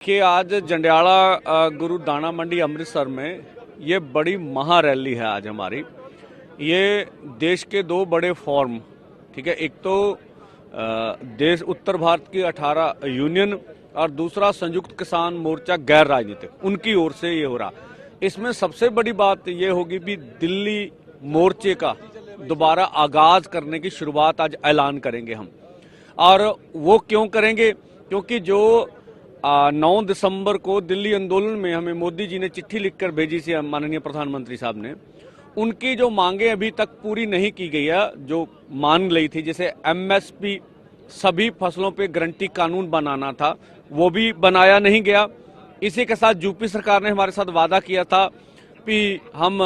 कि आज जंडियाला गुरु दाना मंडी अमृतसर में ये बड़ी महा रैली है आज हमारी। ये देश के दो बड़े फॉर्म, ठीक है, एक तो देश उत्तर भारत की 18 यूनियन और दूसरा संयुक्त किसान मोर्चा गैर राजनीतिक, उनकी ओर से ये हो रहा। इसमें सबसे बड़ी बात ये होगी कि दिल्ली मोर्चे का दोबारा आगाज करने की शुरुआत आज ऐलान करेंगे हम। और वो क्यों करेंगे? क्योंकि जो 9 दिसंबर को दिल्ली आंदोलन में हमें मोदी जी ने चिट्ठी लिखकर भेजी थी माननीय प्रधानमंत्री साहब ने, उनकी जो मांगे अभी तक पूरी नहीं की गई है, जो मांग ली थी, जैसे एमएसपी सभी फसलों पे गारंटी कानून बनाना था, वो भी बनाया नहीं गया। इसी के साथ यूपी सरकार ने हमारे साथ वादा किया था कि हम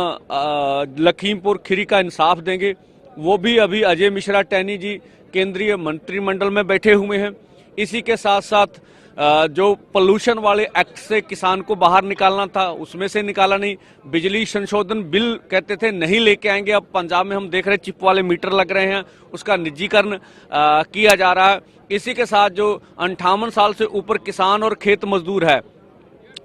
लखीमपुर खीरी का इंसाफ देंगे, वो भी अभी अजय मिश्रा टैनी जी केंद्रीय मंत्रिमंडल में बैठे हुए हैं। इसी के साथ साथ जो पोल्यूशन वाले एक्ट से किसान को बाहर निकालना था, उसमें से निकाला नहीं। बिजली संशोधन बिल कहते थे नहीं लेके आएंगे, अब पंजाब में हम देख रहे हैं चिप वाले मीटर लग रहे हैं, उसका निजीकरण किया जा रहा है। इसी के साथ जो 58 साल से ऊपर किसान और खेत मजदूर है,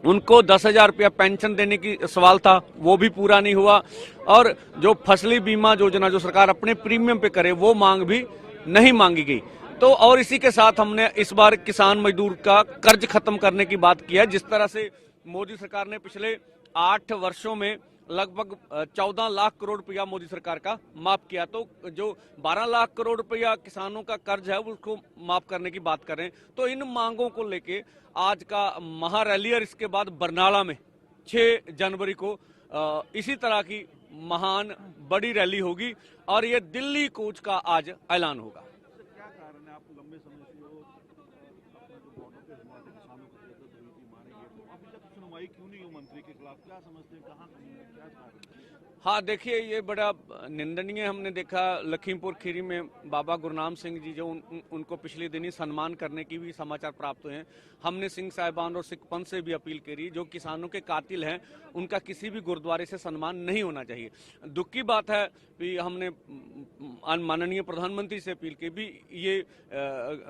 उनको 10,000 रुपया पेंशन देने की सवाल था, वो भी पूरा नहीं हुआ। और जो फसली बीमा योजना जो सरकार अपने प्रीमियम पे करे, वो मांग भी नहीं मांगी गई। तो और इसी के साथ हमने इस बार किसान मजदूर का कर्ज खत्म करने की बात की है। जिस तरह से मोदी सरकार ने पिछले 8 वर्षों में लगभग 14 लाख करोड़ रुपया मोदी सरकार का माफ किया, तो जो 12 लाख करोड़ रुपया किसानों का कर्ज है उसको माफ करने की बात कर रहे हैं। तो इन मांगों को लेके आज का महा रैली और इसके बाद बरनाला में 6 जनवरी को इसी तरह की महान बड़ी रैली होगी और ये दिल्ली कूच का आज ऐलान होगा। क्यों नहीं हो मंत्री के खिलाफ, क्या समझते हैं, कहाँ क्या कारण? हाँ, देखिए, ये बड़ा निंदनीय हमने देखा लखीमपुर खीरी में बाबा गुरनाम सिंह जी जो उनको पिछले दिन ही सम्मान करने की भी समाचार प्राप्त हुए हैं। हमने सिंह साहिबान और सिख पंथ से भी अपील करी, जो किसानों के कातिल हैं उनका किसी भी गुरुद्वारे से सम्मान नहीं होना चाहिए। दुख की बात है कि हमने माननीय प्रधानमंत्री से अपील की भी, ये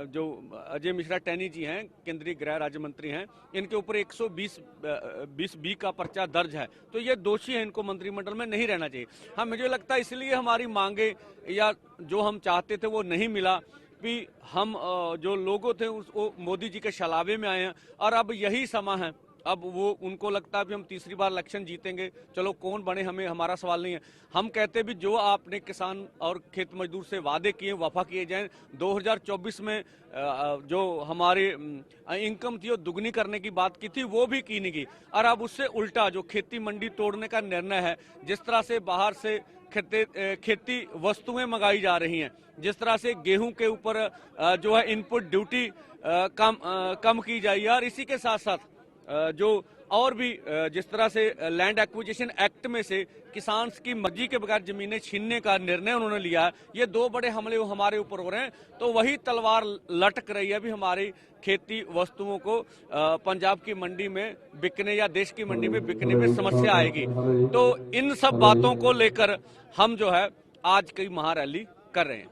जो अजय मिश्रा टैनी जी हैं, केंद्रीय गृह राज्य मंत्री हैं, इनके ऊपर 120B का पर्चा दर्ज है, तो ये दोषी है, इनको मंत्रिमंडल में नहीं रहना चाहिए। हाँ, मुझे लगता है इसलिए हमारी मांगे या जो हम चाहते थे वो नहीं मिला कि हम जो लोगों थे वो मोदी जी के शलावे में आए हैं और अब यही समय है। अब वो उनको लगता है कि हम तीसरी बार इलेक्शन जीतेंगे, चलो कौन बने, हमें हमारा सवाल नहीं है। हम कहते भी जो आपने किसान और खेत मजदूर से वादे किए वफा किए जाएं। 2024 में जो हमारी इनकम थी वो दुगनी करने की बात की थी, वो भी की नहीं गई। और अब उससे उल्टा जो खेती मंडी तोड़ने का निर्णय है, जिस तरह से बाहर से खेती वस्तुएं मंगाई जा रही हैं, जिस तरह से गेहूं के ऊपर जो है इनपुट ड्यूटी कम की जाए, और इसी के साथ साथ जो और भी जिस तरह से लैंड एक्विजिशन एक्ट में से किसान की मर्जी के बगैर जमीनें छीनने का निर्णय उन्होंने लिया है, ये दो बड़े हमले हमारे ऊपर हो रहे हैं। तो वही तलवार लटक रही है भी हमारी खेती वस्तुओं को पंजाब की मंडी में बिकने या देश की मंडी में बिकने में समस्या आएगी। तो इन सब बातों को लेकर हम जो है आज की महा रैली कर रहे हैं।